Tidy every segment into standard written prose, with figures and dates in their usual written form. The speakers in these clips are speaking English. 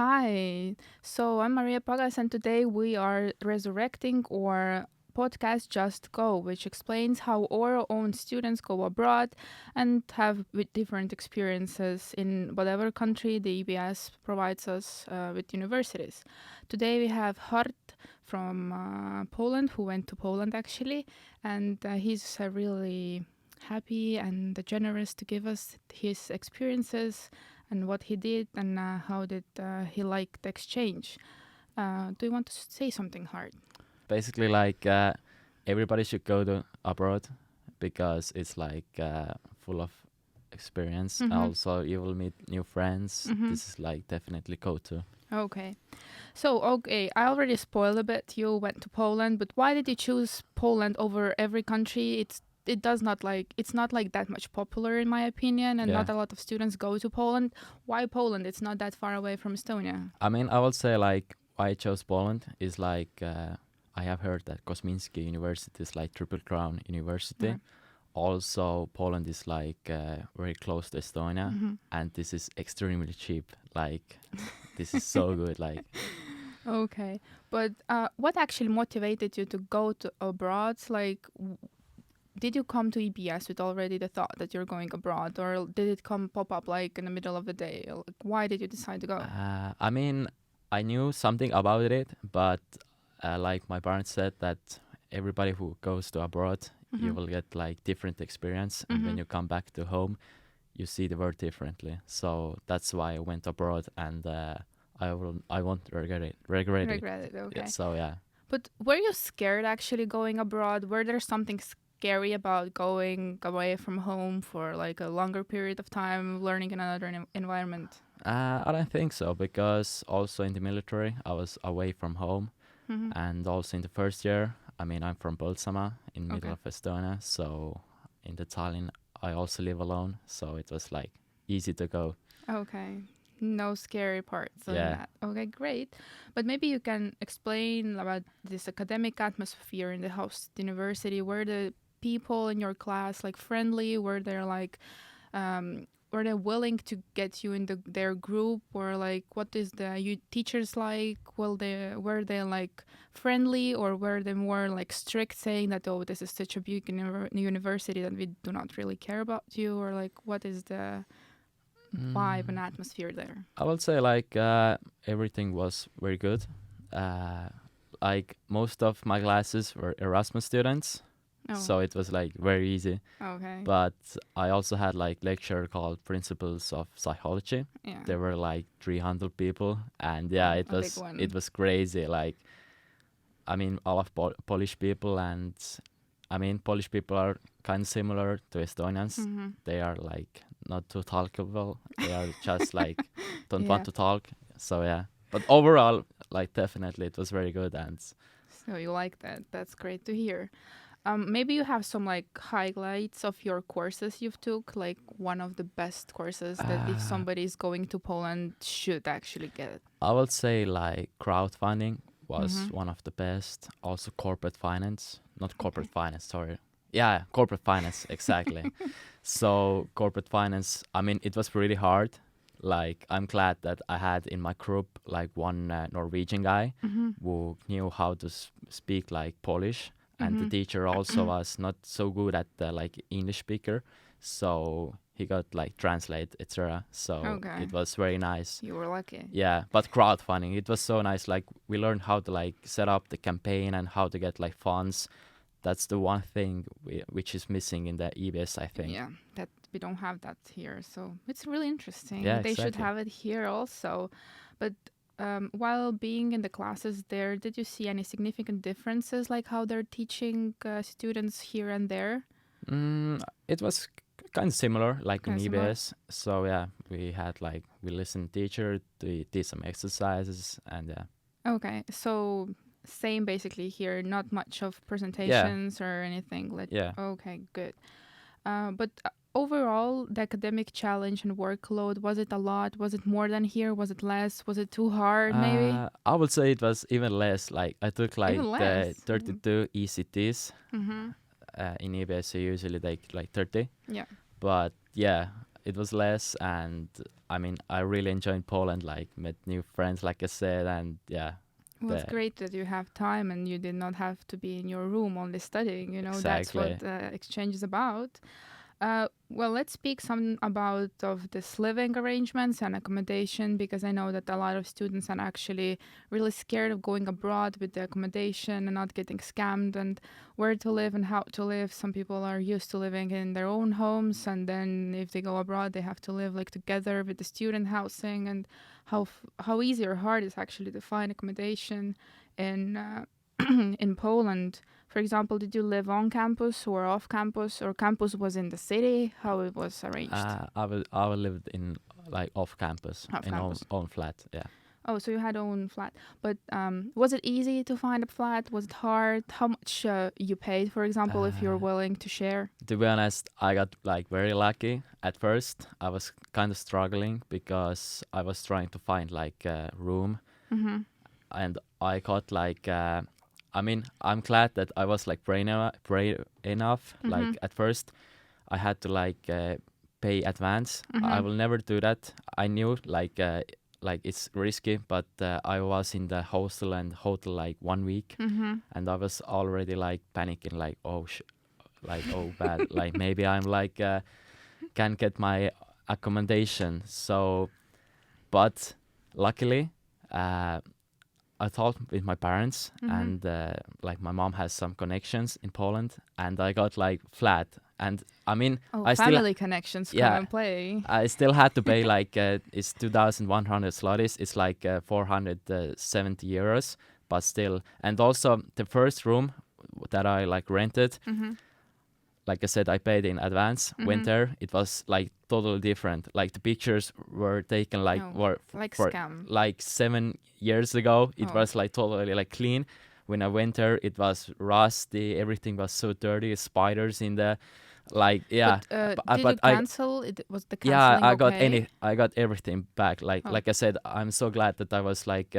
Hi, so I'm Maria Pagas, and today we are resurrecting our podcast Just Go, which explains how our own students go abroad and have with different experiences in whatever country the EBS provides us with universities. Today we have Hart from Poland, who went to Poland actually, and he's really happy and generous to give us his experiences and what he did and how did he like the exchange. Do you want to say something, Hart? Basically, everybody should go to abroad because it's full of experience. Mm-hmm. Also, you will meet new friends. Mm-hmm. This is definitely go to. Okay. So, okay, I already spoiled a bit. You went to Poland, but why did you choose Poland over every country? It's not like that much popular in my opinion, and Yeah, not a lot of students go to Poland. Why Poland? It's not that far away from Estonia. I mean, I will say why I chose Poland is I have heard that Kosminski University is like Triple Crown University. Yeah. Also, Poland is very close to Estonia, Mm-hmm. and this is extremely cheap. This is so good. Okay, but what actually motivated you to go to abroad? Did you come to EBS with already the thought that you're going abroad, or did it come pop up like in the middle of the day? Like, why did you decide to go? I mean, I knew something about it, but like my parents said that everybody who goes to abroad, you Mm-hmm. will get different experience, and Mm-hmm. when you come back to home, you see the world differently. So that's why I went abroad, and I won't regret it. Regret it. Yeah, Okay, so yeah. but were you scared actually going abroad? Were there something scary about going away from home for like a longer period of time, learning in another environment? I don't think so because also in the military I was away from home, Mm-hmm. and also in the first year. I mean, I'm from Põltsamaa in middle Okay. of Estonia, so in the Tallinn I also live alone, so it was easy to go. Okay. No scary parts in Yeah. that. Okay, great. But maybe you can explain about this academic atmosphere in the host university. Were the people in your class like friendly? Were they willing to get you in their group, or like what is the teachers like? Were they like friendly, or were they more like strict, saying that oh, this is such a big university that we do not really care about you, or like what is the vibe and Mm, atmosphere there? I would say everything was very good. Uh, most of my classes were Erasmus students, Oh, so it was very easy. okay. But I also had lecture called Principles of Psychology. Yeah. There were 300 people, and yeah, A big it one. was crazy. I mean, all of Polish people, and I mean, Polish people are kind of similar to Estonians. Mm-hmm. They are not too talkable. They are just don't Yeah. want to talk. So yeah, but overall, definitely it was very good. And So you like that. That's great to hear. Maybe you have some like highlights of your courses you've took, like one of the best courses that if uh, somebody is going to Poland should actually get. I would say crowdfunding Mm-hmm. was one of the best. Also corporate finance, not Okay. corporate finance. Sorry. Yeah, corporate finance exactly. So corporate finance. I mean, it was really hard. I'm glad that I had in my group one Norwegian guy Mm-hmm. who knew how to speak Polish, and the Mm-hmm. teacher also was not so good at the English speaker, so he got translate etc. So Okay. it was very nice. You were lucky. Yeah, but crowdfunding, it was so nice. We learned how to set up the campaign and how to get funds. That's the one thing which is missing in the EBS, I think. Yeah, that we don't have that here, so it's really interesting. Yeah, They should exactly. have it here also. But while being in the classes there, did you see any significant differences, like how they're teaching students here and there? It was kind of similar in Kind of similar. EBS. So yeah, we had we listened teacher, we did some exercises, and yeah. Okay, so same basically here. Not much of Yeah, presentations or anything. yeah. Okay, good. But overall, the academic challenge and workload, was it a lot? Was it more than here? Was it less? Was it too hard? Maybe I would say it was even less. I took even the less. 32 ECTs. Mm-hmm. In EBS, so usually take 30. Yeah. But yeah, it was less, and I mean I really enjoyed Poland. Like met new friends, like I said, and yeah, Well, it's the great that you have time and you did not have to be in your room only studying. You know, that's what exactly. exchange is about. Well, let's speak some about of this living arrangements and accommodation because I know that a lot of students are actually really scared of going abroad with the accommodation and not getting scammed and where to live and how to live. Some people are used to living in their own homes, and then if they go abroad, they have to live like together with the student housing, and how easy or hard it's actually to find accommodation in in Poland. For example, did you live on campus or off campus, or campus was in the city? How it was arranged? I lived in like off campus Off in campus. own flat. Yeah. Oh, so you had own flat. But was it easy to find a flat? Was it hard? How much you paid, for example, if you're Uh, willing to share? to be honest, I got like very lucky. At first, I was kind of struggling because I was trying to find like a room, Mm-hmm. and I got like. I mean, I'm glad that I was like brave enough. Mm-hmm. Like at first, I had to like pay advance. I Mm-hmm. will never do that. I knew like it's risky, but I was in the hostel and hotel like 1 week, Mm-hmm. and I was already like panicking, like like oh bad, like maybe I'm like can get my accommodation. So, but luckily, uh, I talked with my parents, Mm-hmm. and like my mom has some connections in Poland, and I got like flat. And I mean, Oh, I still family connections come yeah, and play. I still had to pay like it's 2,100 zlotys. It's like 470 euros, but still. And also the first room that I like rented, Mm-hmm. like I said, I paid in advance. Went Mm-hmm. there, it was like totally different. Like the pictures were taken like Oh, were like for scam. like 7 years ago. It Oh, was like totally like clean. When I went there, it was rusty. Everything was so dirty. Spiders in the like but yeah. did you But I cancel? It was the yeah, canceling okay? I got everything back. Oh. Like I said, I'm so glad that I was like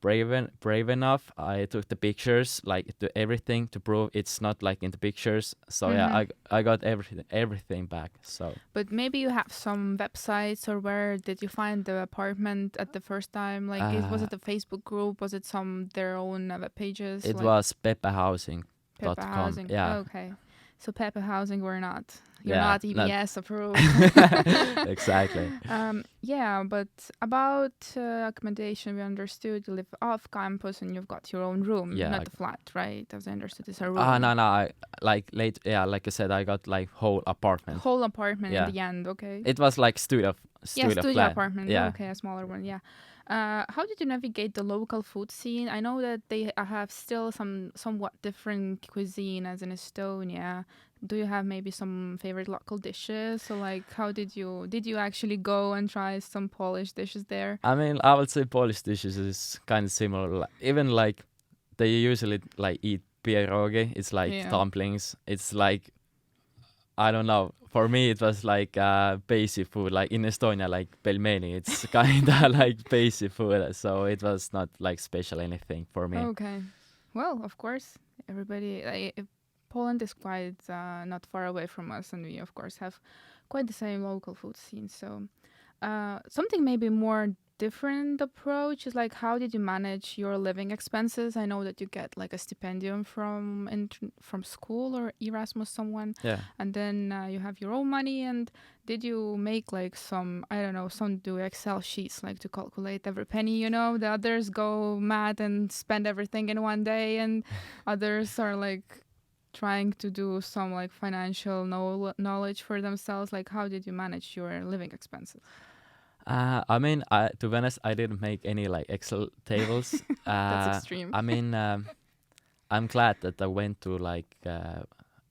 brave enough. I took the pictures, like to everything to prove it's not like in the pictures. So yeah, Mm-hmm. I got everything back. So But maybe you have some websites, or where did you find the apartment at the first time? Like, was uh, it a Facebook group? Was it some their own web pages, it like was Peppa peppahousing.com. Housing? Yeah, Okay, so Peppa Housing, we're not. You're yeah, not not EBS approved. exactly. Yeah, but about accommodation, we understood you live off campus and you've got your own room, Yeah. not a flat, right? As I understood, it's a No, room. no. I like late. Yeah, like I said, I got like whole apartment. Whole apartment in Yeah, the end, okay? it was like Yeah, studio studio flat. apartment. Yeah. Okay, a smaller one. Yeah. How did you navigate the local food scene? I know that they have still some somewhat different cuisine as in Estonia. Do you have maybe some favorite local dishes? So like, how did you actually go and try some Polish dishes there? I mean, I would say Polish dishes is kind of similar. Even like they usually like eat pierogi. It's like Yeah. dumplings. It's like I don't know. For me, it was like basic food. Like in Estonia, like pelmeni. It's kind of like basic food. So it was not like special anything for me. Okay. Well, of course, everybody. Poland is quite not far away from us, and we of course have quite the same local food scene. So something maybe more different approach is like, how did you manage your living expenses? I know that you get like a stipendium from school or Erasmus someone, Yeah. and then you have your own money. And did you make like some, I don't know, some do Excel sheets like to calculate every penny? You know, the others go mad and spend everything in one day, and others are like trying to do some like financial knowledge for themselves. Like, how did you manage your living expenses? I mean, to be honest, I didn't make any like Excel tables. That's extreme. I mean, I'm glad that I went to like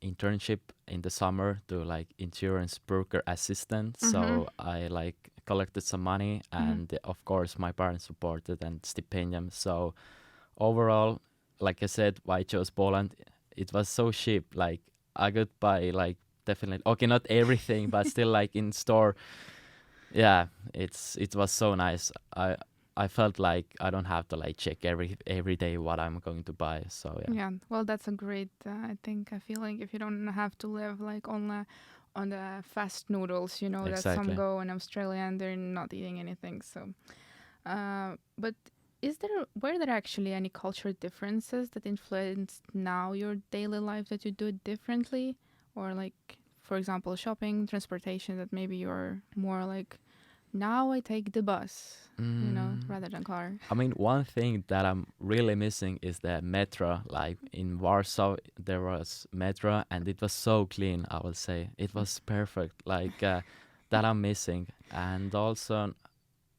internship in the summer to like insurance broker assistant. Mm-hmm. So I like collected some money, Mm-hmm. and of course my parents supported and stipendium. So overall, like I said, why I chose Poland. It was so cheap. Like I could buy like definitely okay, not everything, but still like in store. Yeah, it was so nice. I felt like I don't have to like check every day what I'm going to buy. So yeah. Yeah, well, that's a great, I think, a feeling if you don't have to live like on the fast noodles, that some Exactly. go in Australia and they're not eating anything. So, but were there actually any cultural differences that influenced now your daily life that you do it differently, or like, for example, shopping, transportation, that maybe you're more like, now I take the bus, Mm, rather than car. I mean, one thing that I'm really missing is the metro. Like in Warsaw, there was metro, and it was so clean. I would say it was perfect. Like that I'm missing, and also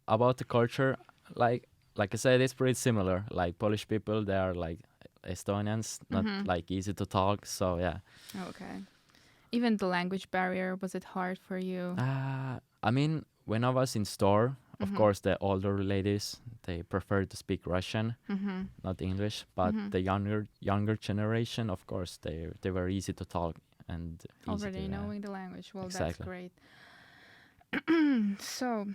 about the culture, like like I said, it's pretty similar. Like Polish people, they are like Estonians, not Mm-hmm. like easy to talk. So yeah, Okay. Even the language barrier, was it hard for you? I mean, when I was in store, of Mm-hmm. course, the older ladies they prefer to speak Russian, Mm-hmm. not English. But Mm-hmm. the younger generation, of course, they were easy to talk and easy to Already knowing the language. Well, that's exactly. great. So,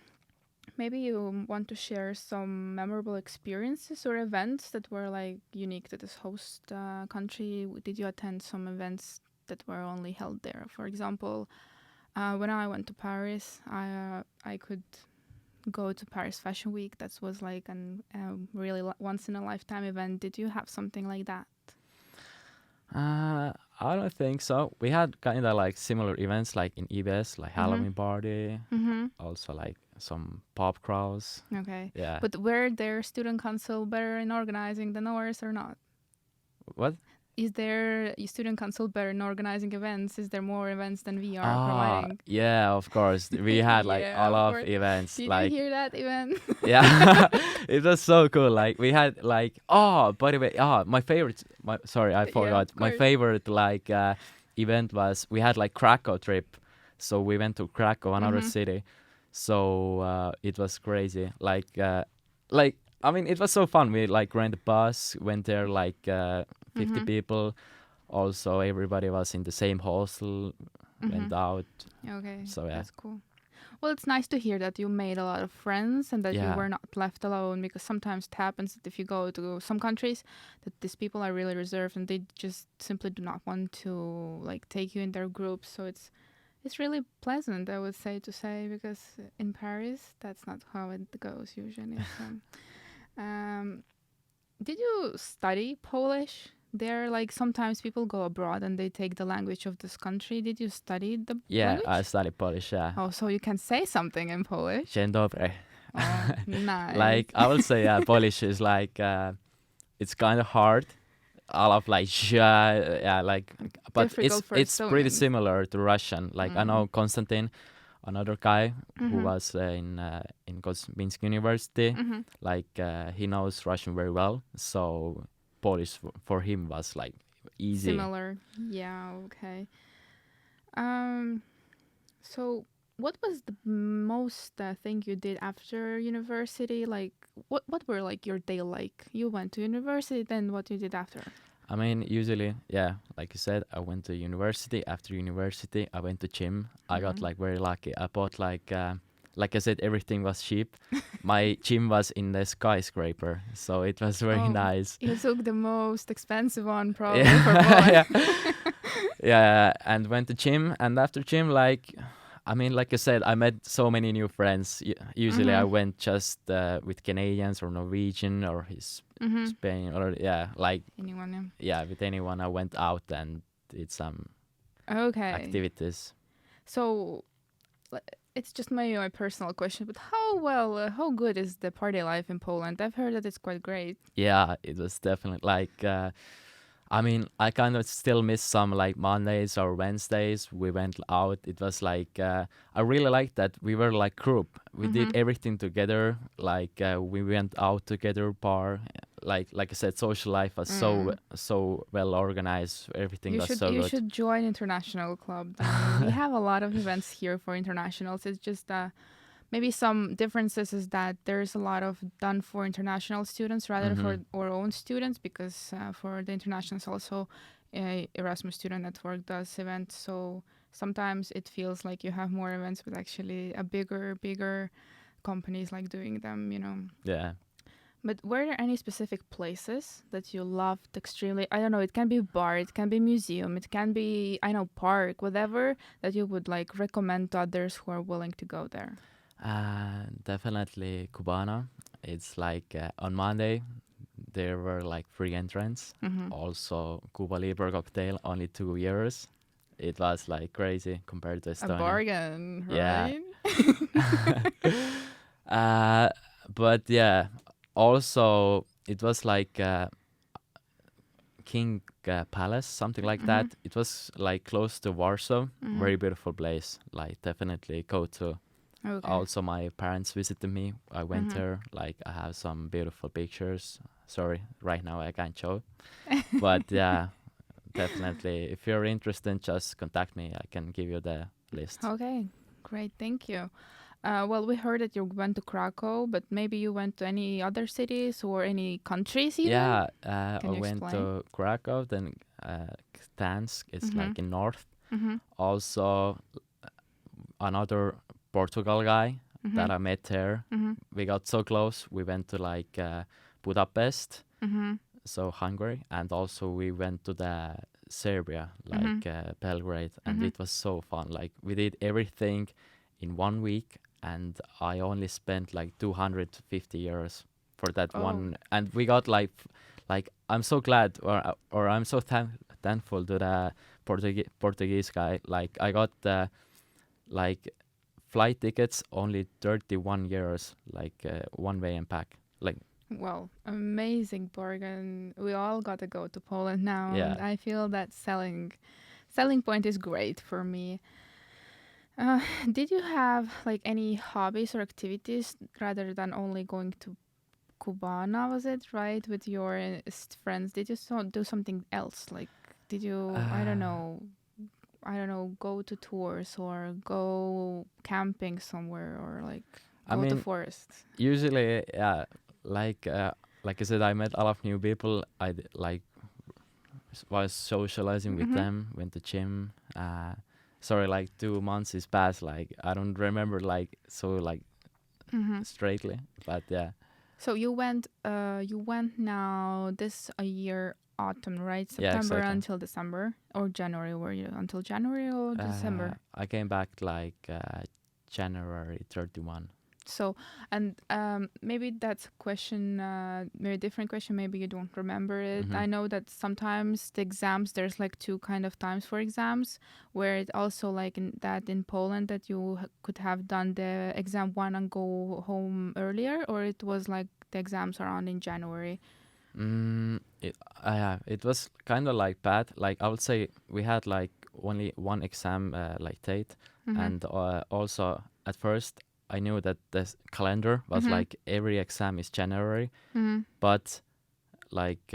maybe you want to share some memorable experiences or events that were like unique to this host country. Did you attend some events that were only held there? For example, when I went to Paris, I could go to Paris Fashion Week. That was like an really once in a lifetime event. Did you have something like that? I don't think so. We had kind of like similar events like in EBS, like Mhm. Halloween party, Mhm. also like some pop crawls. Okay. Yeah. But were their student council better in organizing than ours or not? What? Is their student council better in organizing events? Is there more events than we are providing? Yeah, of course. We had like a Yeah, of lot of course. events. Did you Like, hear that event? yeah, it was so cool. Like, we had like, by the way, my favorite. My sorry, I Yeah, forgot. of My course. favorite like event was we had like Krakow trip. So we went to Krakow, another Mhm. city. So it was crazy. Like I mean, it was so fun. We like rented a bus, went there like 50 Mhm. people. Also, everybody was in the same hostel, went Mhm. out. Okay, So yeah, that's cool. Well, it's nice to hear that you made a lot of friends and that you yeah, were not left alone, because sometimes it happens that if you go to some countries that these people are really reserved and they just simply do not want to like take you in their group. So it's really pleasant, I would say, because in Paris that's not how it goes usually. So um did you study Polish? There, like sometimes people go abroad and they take the language of this country. Did you study the yeah. I language? studied Polish. Yeah, Oh, so you can say something in Polish? dzień dobry. Oh, nice. Like I will say, yeah, Polish is like it's kind of hard. I love like yeah, like, but Difficult for it's pretty Estonians. similar to Russian. Like I Mm. know Konstantin, another guy who Mhm. was in Minsk University. Mhm. Like he knows Russian very well, so Polish for him was like easy. Similar. Yeah. Okay. Um. So, what was the most thing you did after university? Like, what were like your day like? You went to university, then what you did after? I mean, usually, yeah, like you said, I went to university. After university, I went to gym. I got Mhm. like very lucky. I bought like I said, everything was cheap. My gym was in the skyscraper, so it was very Oh, nice. you took the most expensive one probably for Yeah, Poland. yeah, yeah. And went to gym, and after gym, like, I mean, like I said, I met so many new friends. Usually, I Mhm. went just with Canadians or Norwegian or his Mhm. Spain or yeah, like Anyone? yeah, with anyone. I went out and did some Yeah. Okay. activities. So it's just my personal question, but how good is the party life in Poland? I've heard that it's quite great. Yeah, it was definitely like. I mean, I kind of still miss some like Mondays or Wednesdays. We went out. It was like I really liked that we were like group. We did Mhm. everything together. Like we went out together, bar. Like I said, social life was Mm. so well organized. Everything You was should so you good. should join international club. I mean, we have a lot of events here for internationals. It's just maybe some differences is that there's a lot of done for international students rather than for Mhm. our own students, because for the internationals also Erasmus Student Network does events. So sometimes it feels like you have more events with actually a bigger companies like doing them. Yeah. But were there any specific places that you loved extremely? I don't know, it can be bar, it can be museum, it can be, I know, park, whatever that you would like recommend to others who are willing to go there. Definitely Cubana. It's like on Monday there were like free entrance. Mm-hmm. Also Cuba Libre cocktail, only 2 years. It was like crazy compared to A Estonia. bargain, Yeah. right? uh, but yeah, also it was like King Palace, something like Mm-hmm. that. It was like close to Warsaw. Mm-hmm. Very beautiful place. Like definitely go to. Okay. Also, my parents visited me. I went Mm-hmm. there. Like I have some beautiful pictures. Sorry, right now I can't show. But yeah, definitely. If you're interested, just contact me. I can give you the list. Okay, great, thank you. Well, we heard that you went to Krakow, but maybe you went to any other cities or any countries even? Yeah, Can I you went explain? to Krakow, then Gdansk. It's Mm-hmm. like in north. Mm-hmm. Also, another Portugal guy Mm-hmm. that I met there. Mm-hmm. We got so close. We went to like Budapest, Mm-hmm. so Hungary, and also we went to the Serbia, Mm-hmm. like Belgrade, and Mm-hmm. it was so fun. Like we did everything in 1 week, and I only spent like 250 euros for that Oh, one, and we got like I'm so glad, or I'm so thankful to the Portuguese guy. Like I got like flight tickets only 31 euros, like one way and back. Like well, amazing bargain. We all got to go to Poland now, and yeah. I feel that selling point is great for me. Uh, did you have like any hobbies or activities rather than only going to Cubana, was it, right? With your friends. Did you do something else? Like, did you, Uh, I don't know, go to tours or go camping somewhere or like I go to mean, forest? usually, like I said, I met a lot of new people. Like was socializing with Mm-hmm. them, went to gym. Sorry, like 2 months is past. Like I don't remember like so like Mm-hmm. straightly, but yeah, So you went now this a year autumn, right? yeah, September exactly. until December or January, were you until January or December? I came back like January 31. So, and maybe that's a question, maybe a different question. Maybe you don't remember it. Mm-hmm. I know that sometimes the exams, there's like two kind of times for exams, where it also like in Poland that you could have done the exam one and go home earlier, or it was like the exams are on in January. It was kind of like bad. Like I would say we had like only one exam like date, Mm-hmm. and also at first I knew that this calendar was Mm-hmm. like every exam is January, Mm-hmm. but like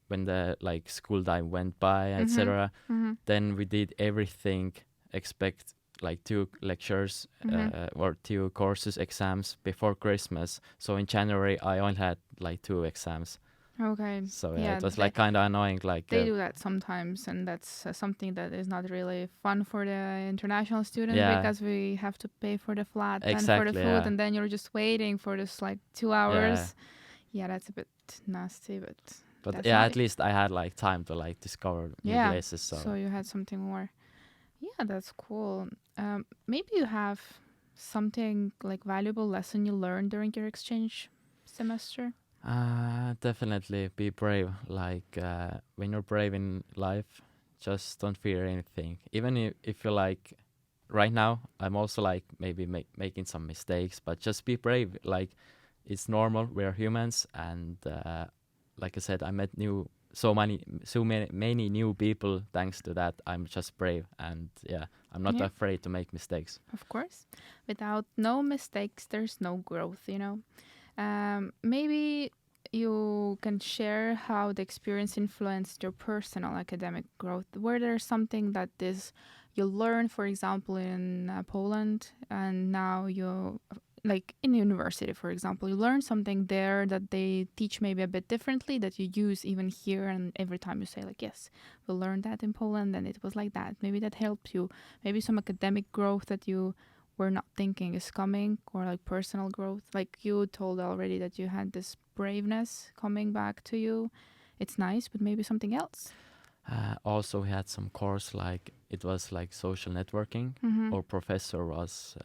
when the like school time went by, Mm-hmm. etc., Mm-hmm. then we did everything expect like two lectures Mm-hmm. or two courses exams before Christmas. So in January I only had like two exams. Okay. So yeah, Yeah, it was like kind of annoying. Like they do that sometimes, and that's something that is not really fun for the international students yeah, because we have to pay for the flat and for the exactly. food, Yeah, and then you're just waiting for this like two yeah. hours. Yeah, that's a bit nasty, but But that's yeah, not. at least I had like time to like discover new Yeah, places. so So you had something more. Yeah, that's cool. Maybe you have something like valuable lesson you learned during your exchange semester. definitely be brave. Like when you're brave in life, just don't fear anything. Even if you're like right now, I'm also like maybe making some mistakes, but just be brave. Like it's normal. We're humans, and like I said, I met so many new people. Thanks to that, I'm just brave, and yeah, I'm not Yeah, afraid to make mistakes. of course. Without no mistakes, there's no growth, you know. Maybe you can share how the experience influenced your personal academic growth. Were there something that this you learned, for example, in Poland, and now you like in university, for example, you learn something there that they teach maybe a bit differently that you use even here, and every time you say like, yes, we learned that in Poland, and it was like that. Maybe that helps you. Maybe some academic growth that you we're not thinking is coming, or like personal growth. Like you told already that you had this braveness coming back to you. It's nice, but maybe something else. Also, we had some course like it was like social networking. Mm-hmm. Our professor was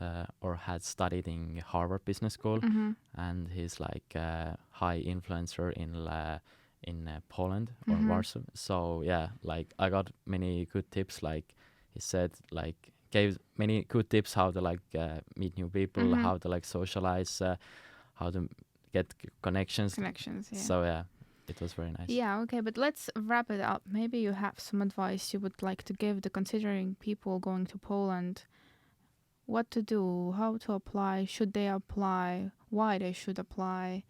or had studied in Harvard Business School, Mm-hmm. and he's like a high influencer in Poland or Mm-hmm. Warsaw. So yeah, like I got many good tips. Like he said, like gave many good tips how to like meet new people, Mm-hmm. how to like socialize, how to get connections. Connections, yeah. So yeah, it was very nice. Yeah, okay, but let's wrap it up. Maybe you have some advice you would like to give the considering people going to Poland. What to do, how to apply, should they apply, why they should apply.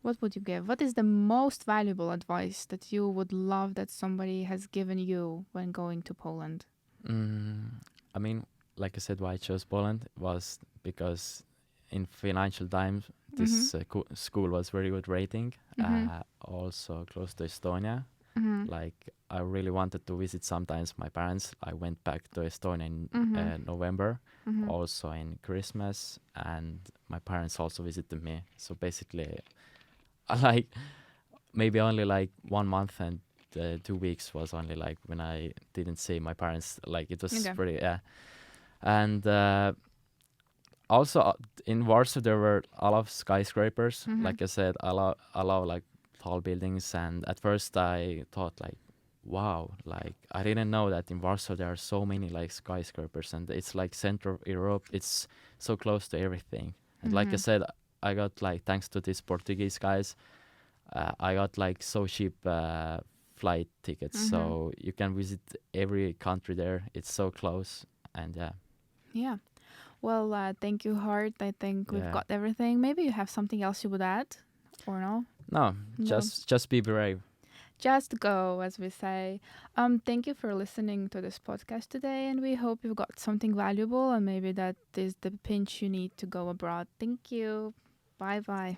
What would you give? What is the most valuable advice that you would love that somebody has given you when going to Poland? Mm, I mean, like I said, why I chose Poland was because in financial times, Mm-hmm. this school was very good rating. Mm-hmm. Also close to Estonia. Mm-hmm. Like I really wanted to visit sometimes my parents. I went back to Estonia in Mm-hmm. November, Mm-hmm. also in Christmas, and my parents also visited me. So basically, I like maybe only like 1 month and 2 weeks was only like when I didn't see my parents. Like it was Okay. pretty yeah. And also in Warsaw there were a lot of skyscrapers. Mm-hmm. Like I said, a lot of like tall buildings. And at first I thought like, wow, like I didn't know that in Warsaw there are so many like skyscrapers, and it's like center of Europe. It's so close to everything. And like I Mm-hmm. said, I got like thanks to these Portuguese guys, I got like so cheap flight tickets, Mm-hmm. so you can visit every country there. It's so close, and yeah, Yeah. Well, thank you, Hart. I think we've yeah. got everything. Maybe you have something else you would add, or no? No, No. just be brave. Just go, as we say. Thank you for listening to this podcast today, and we hope you got something valuable, and maybe that is the pinch you need to go abroad. Thank you. Bye bye.